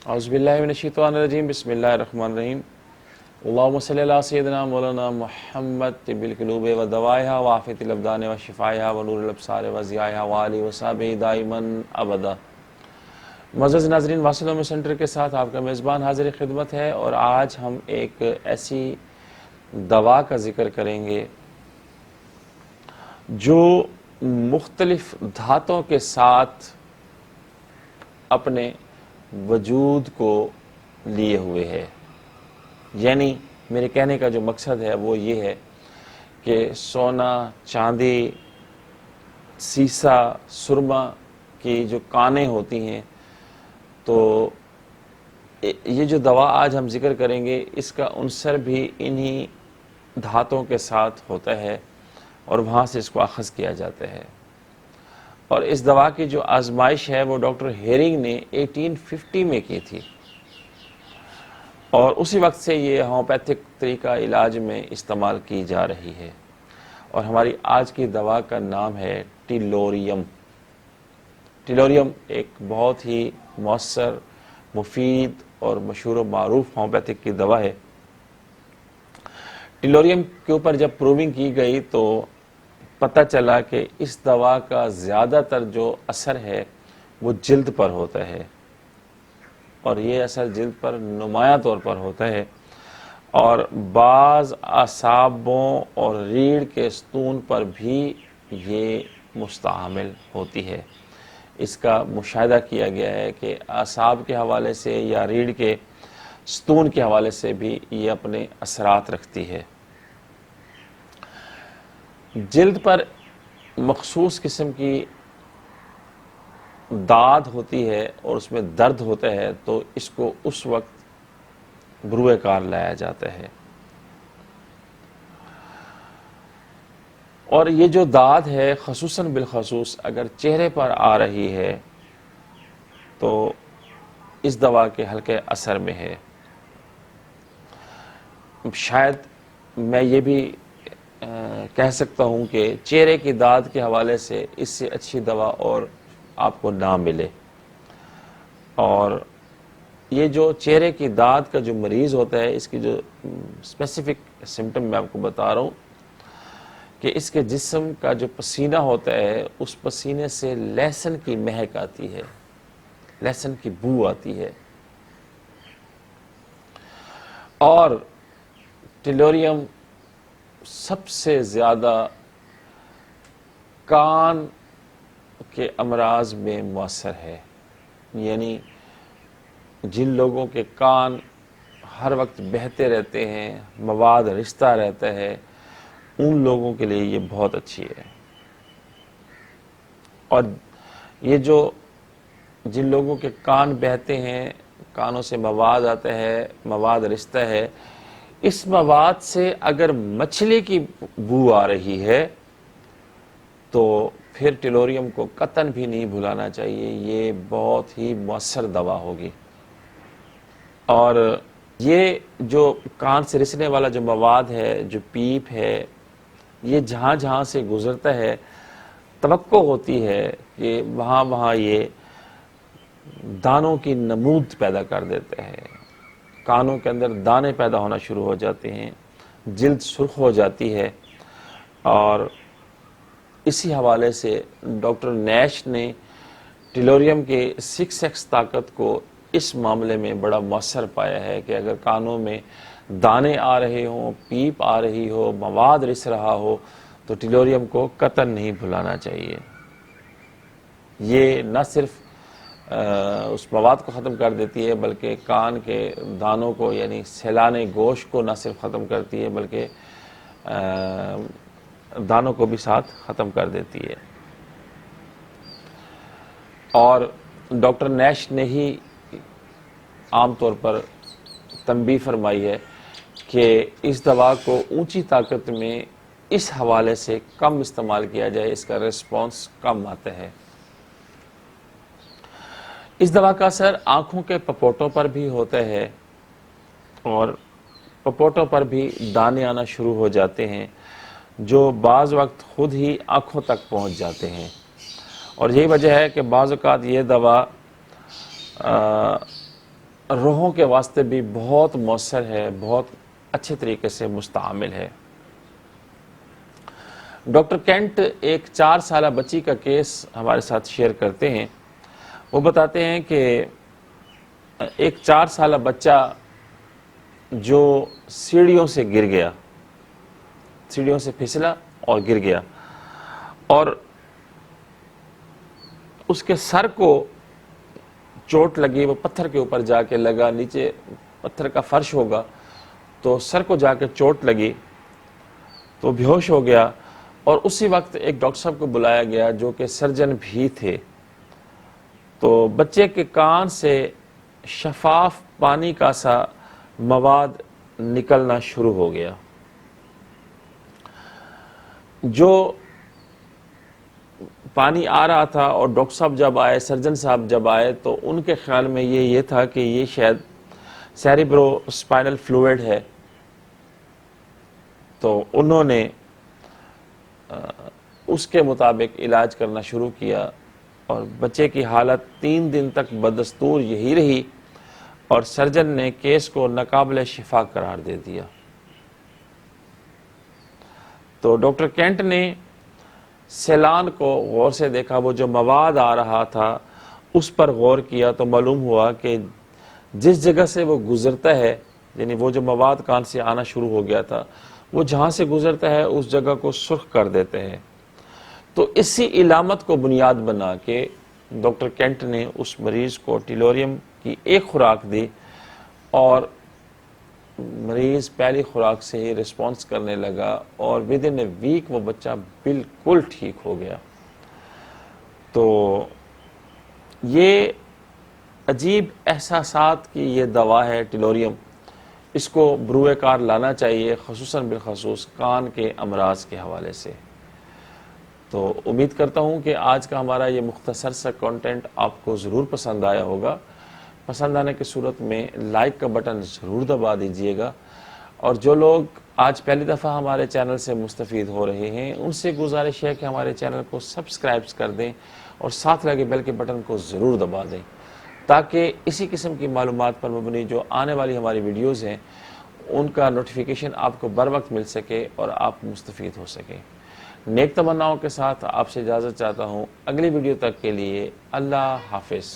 औज़ुबिल्लाहि मिनश्शैतानिर्रजीम बिस्मिल्लाहिर्रहमानिर्रहीम अल्लाहुम्मा सल्लि अला सय्यिदिना मौलाना मुहम्मद तिब्बिल क़ुलूबि व दवाइहा व आफ़ियतिल अब्दानि व शिफ़ाइहा व नूरिल अब्सारि व ज़ियाइहा व आलिहि व सहबिही दाइमन अबदा। मुअज़्ज़ज़ नाज़रीन, वासिल उम्मी सेंटर के साथ आपका मेज़बान हाज़िर खिदमत है और आज हम एक ऐसी दवा का ज़िक्र करेंगे जो मुख्तलिफ़ धातों के साथ अपने वजूद को लिए हुए है। यानी मेरे कहने का जो मकसद है वो ये है कि सोना, चांदी, सीसा, सुरमा की जो कानें होती हैं, तो ये जो दवा आज हम जिक्र करेंगे इसका उनसर भी इन्हीं धातों के साथ होता है और वहाँ से इसको अख़ज़ किया जाता है। और इस दवा की जो आजमाइश है वो डॉक्टर हेरिंग ने 1850 में की थी और उसी वक्त से ये होम्योपैथिक तरीका इलाज में इस्तेमाल की जा रही है। और हमारी आज की दवा का नाम है टिलोरियम। टिलोरियम एक बहुत ही मौसर, मुफीद और मशहूर मारूफ होम्योपैथिक की दवा है। टिलोरियम के ऊपर जब प्रूविंग की गई तो पता चला कि इस दवा का ज़्यादातर जो असर है वो जिल्द पर होता है और ये असर जिल्द पर नुमायां तौर पर होता है और बाज़ असाबों और रीढ़ के स्तून पर भी ये मुस्तआमिल होती है। इसका मुशाहिदा किया गया है कि असाब के हवाले से या रीढ़ के स्तून के हवाले से भी ये अपने असरात रखती है। जिल्द पर मखसूस किस्म की दाद होती है और उसमें दर्द होता है तो इसको उस वक्त बरूए कार लाया जाता है। और ये जो दाद है खसूसन बिलखसूस अगर चेहरे पर आ रही है तो इस दवा के हल्के असर में है। शायद मैं ये भी कह सकता हूँ कि चेहरे की दाद के हवाले से इससे अच्छी दवा और आपको ना मिले। और ये जो चेहरे की दाद का जो मरीज़ होता है इसकी जो स्पेसिफिक सिम्टम मैं आपको बता रहा हूँ कि इसके जिस्म का जो पसीना होता है उस पसीने से लहसुन की महक आती है, लहसुन की बू आती है। और टिलोरियम सबसे ज़्यादा कान के अमराज में मुअस्सर है। यानी जिन लोगों के कान हर वक्त बहते रहते हैं, मवाद रिश्ता रहता है, उन लोगों के लिए ये बहुत अच्छी है। और ये जो जिन लोगों के कान बहते हैं, कानों से मवाद आता है, मवाद रिश्ता है, इस मवाद से अगर मछली की बू आ रही है तो फिर टिलोरियम को कतन भी नहीं भुलाना चाहिए। ये बहुत ही मुअस्सर दवा होगी। और ये जो कान से रिसने वाला जो मवाद है, जो पीप है, ये जहाँ जहाँ से गुज़रता है तवक्को होती है कि वहाँ वहाँ ये दानों की नमूद पैदा कर देते हैं। कानों के अंदर दाने पैदा होना शुरू हो जाते हैं, जिल्द सुर्ख हो जाती है। और इसी हवाले से डॉक्टर नैश ने टिलोरियम के 6x ताकत को इस मामले में बड़ा मुअस्सर पाया है कि अगर कानों में दाने आ रहे हों, पीप आ रही हो, मवाद रिस रहा हो तो टिलोरियम को कतन नहीं भुलाना चाहिए। ये न सिर्फ उस मवाद को ख़त्म कर देती है बल्कि कान के दानों को यानी सैलाने गोश्त को न सिर्फ ख़त्म करती है बल्कि दानों को भी साथ ख़त्म कर देती है। और डॉक्टर नैश ने ही आम तौर पर तंबीह फरमाई है कि इस दवा को ऊंची ताकत में इस हवाले से कम इस्तेमाल किया जाए, इसका रिस्पॉन्स कम आता है। इस दवा का असर आँखों के पपोटों पर भी होता है और पपोटों पर भी दाने आना शुरू हो जाते हैं जो बाज़ वक्त खुद ही आँखों तक पहुँच जाते हैं। और यही वजह है कि बाज़ औक़ात ये दवा روحوں کے واسطے بھی بہت مؤثر ہے، بہت اچھے طریقے سے مستعمل ہے۔ ڈاکٹر کینٹ ایک 4 سالہ بچی کا کیس ہمارے ساتھ شیئر کرتے ہیں۔ وہ بتاتے ہیں کہ ایک 4 سالہ بچہ جو سیڑھیوں سے گر گیا، سیڑھیوں سے پھسلا اور گر گیا، اور اس کے سر کو چوٹ لگی، وہ پتھر کے اوپر جا کے لگا، نیچے پتھر کا فرش ہوگا تو سر کو جا کے چوٹ لگی تو بے ہوش ہو گیا، اور اسی وقت ایک ڈاکٹر صاحب کو بلایا گیا جو کہ سرجن بھی تھے۔ تو بچے کے کان سے شفاف پانی کا سا مواد نکلنا شروع ہو گیا۔ جو پانی آ رہا تھا، اور ڈاکٹر صاحب جب آئے، سرجن صاحب جب آئے، تو ان کے خیال میں یہ تھا کہ یہ شاید سیریبرو اسپائنل فلوئڈ ہے۔ تو انہوں نے اس کے مطابق علاج کرنا شروع کیا، اور بچے کی حالت 3 دن تک بدستور یہی رہی، اور سرجن نے کیس کو ناقابل شفا قرار دے دیا۔ تو ڈاکٹر کینٹ نے سیلان کو غور سے دیکھا، وہ جو مواد آ رہا تھا اس پر غور کیا، تو معلوم ہوا کہ جس جگہ سے وہ گزرتا ہے، یعنی وہ جو مواد کان سے آنا شروع ہو گیا تھا، وہ جہاں سے گزرتا ہے اس جگہ کو سرخ کر دیتے ہیں۔ تو اسی علامت کو بنیاد بنا کے ڈاکٹر کینٹ نے اس مریض کو ٹیلوریم کی ایک خوراک دی، اور مریض پہلی خوراک سے ہی ریسپانس کرنے لگا، اور ودن اے ویک وہ بچہ بالکل ٹھیک ہو گیا۔ تو یہ عجیب احساسات کی یہ دوا ہے ٹیلوریم، اس کو بروئے کار لانا چاہیے، خصوصاً بالخصوص کان کے امراض کے حوالے سے۔ تو امید کرتا ہوں کہ آج کا ہمارا یہ مختصر سا کنٹینٹ آپ کو ضرور پسند آیا ہوگا۔ پسند آنے کی صورت میں لائک کا بٹن ضرور دبا دیجئے گا، اور جو لوگ آج پہلی دفعہ ہمارے چینل سے مستفید ہو رہے ہیں ان سے گزارش ہے کہ ہمارے چینل کو سبسکرائب کر دیں، اور ساتھ لگے بیل کے بٹن کو ضرور دبا دیں، تاکہ اسی قسم کی معلومات پر مبنی جو آنے والی ہماری ویڈیوز ہیں ان کا نوٹیفیکیشن آپ کو بر وقت مل سکے اور آپ مستفید ہو سکیں۔ نیک تمناؤں کے ساتھ آپ سے اجازت چاہتا ہوں، اگلی ویڈیو تک کے لیے اللہ حافظ۔